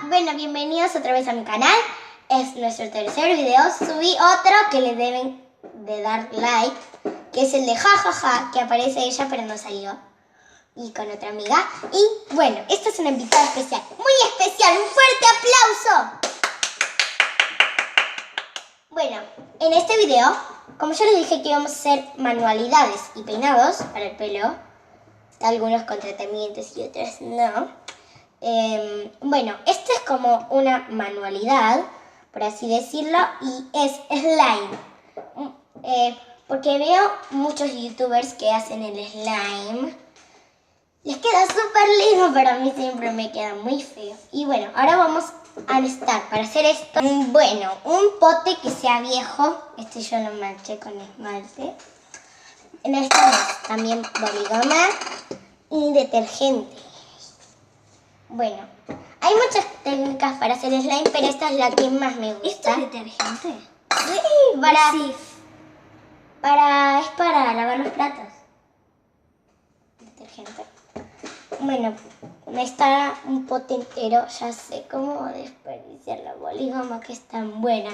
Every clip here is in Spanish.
Bueno, bienvenidos otra vez a mi canal. Es nuestro tercer video. Subí otro que le deben de dar like, que es el de jajaja, que aparece ella pero no salió. Y con otra amiga. Y bueno, esta es una invitada especial, muy especial. ¡Un fuerte aplauso! Bueno, en este video, como yo les dije que íbamos a hacer manualidades y peinados para el pelo, algunos con tratamientos y otros no. Bueno, esta es como una manualidad, por así decirlo, y es slime. Porque veo muchos youtubers que hacen el slime. Les queda súper lindo, pero a mí siempre me queda muy feo. Y bueno, ahora vamos a necesitar para hacer esto, bueno, un pote que sea viejo. Este yo lo manché con esmalte. Necesitamos también boligoma y detergente. Bueno, hay muchas técnicas para hacer slime, pero esta es la que más me gusta. ¿Esto es detergente? Sí, es para lavar los platos. Detergente. Bueno, me está un pote entero. Ya sé cómo desperdiciar la boligoma, que es tan buena.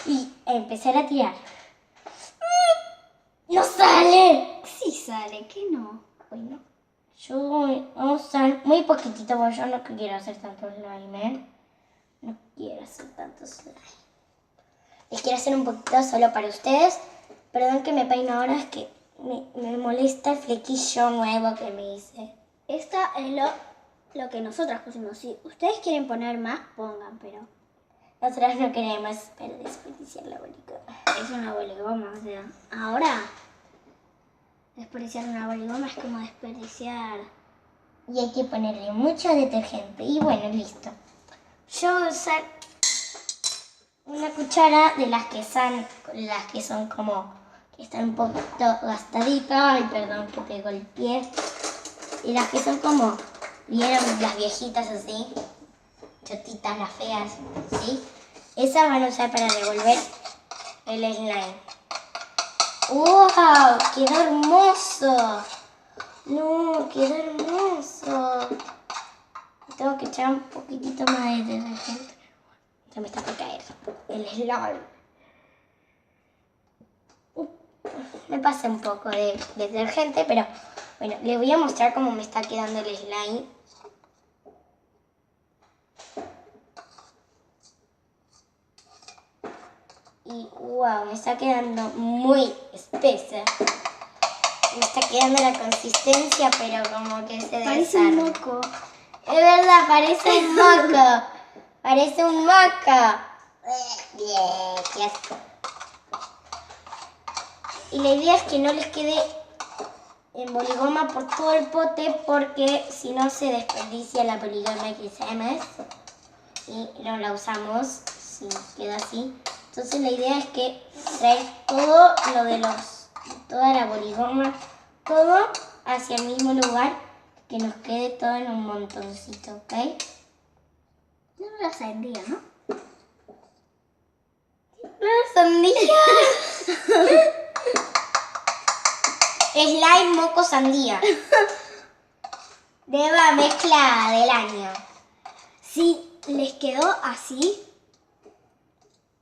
Y empezar a tirar. ¡No sale! Sí sale, ¿qué no? Bueno, yo voy a usar muy poquitito, porque yo no quiero hacer tanto slime, ¿eh? No quiero hacer tanto slime. Les quiero hacer un poquito solo para ustedes. Perdón que me peino ahora, es que me molesta el flequillo nuevo que me hice. Esta es lo que nosotras pusimos. Si ustedes quieren poner más, pongan, pero Nosotras no queremos desperdiciar la boligoma. es una boligoma, o sea, ahora desperdiciar una boligoma es como desperdiciar. Y hay que ponerle mucho detergente. Y bueno, listo. Yo voy a usar una cuchara de las que son como, que están un poquito gastaditas. Ay, perdón que te golpeé. Y las que son como, ¿vieron las viejitas así? Chotitas, las feas, ¿sí? Esas van a usar para revolver el slime. ¡Wow! ¡Quedó hermoso! No, quedó hermoso. Tengo que echar un poquitito más de detergente. Ya me está por caer el slime. Me pasé un poco de detergente, pero bueno, les voy a mostrar cómo me está quedando el slime. Y wow, me está quedando muy espesa. Me está quedando la consistencia, pero como que se Parece un desarma. moco. Es verdad, parece un moco. Parece un moco. Qué asco. Y la idea es que no les quede en boligoma por todo el pote, porque si no se desperdicia la boligoma que hacemos y no la usamos si queda así. Entonces la idea es que traer todo lo de toda la boligoma, todo hacia el mismo lugar, que nos quede todo en un montoncito, ¿ok? No la sandía, ¿no? ¡La sandía! Slime moco sandía. Nueva mezcla del año. Si les quedó así,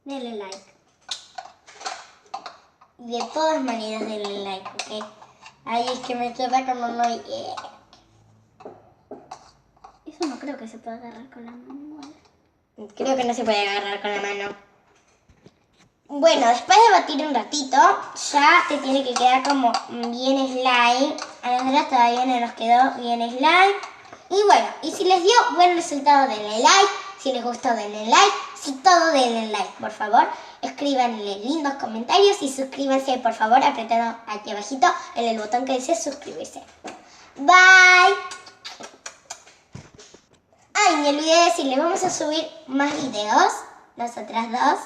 denle like. Y de todas maneras denle like, ¿ok? Ay, es que me queda como muy... Eso no creo que se pueda agarrar con la mano igual. Creo que no se puede agarrar con la mano. Bueno, después de batir un ratito, ya te tiene que quedar como bien slime. A nosotros todavía no nos quedó bien slime. Y bueno, y si les dio buen resultado, denle like. Si les gustó, denle like. Si todo, denle like, por favor. Escríbanle lindos comentarios y suscríbanse, por favor, apretando aquí abajito en el botón que dice suscribirse. Bye. Ay, me olvidé de decirles, vamos a subir más videos, nosotras dos.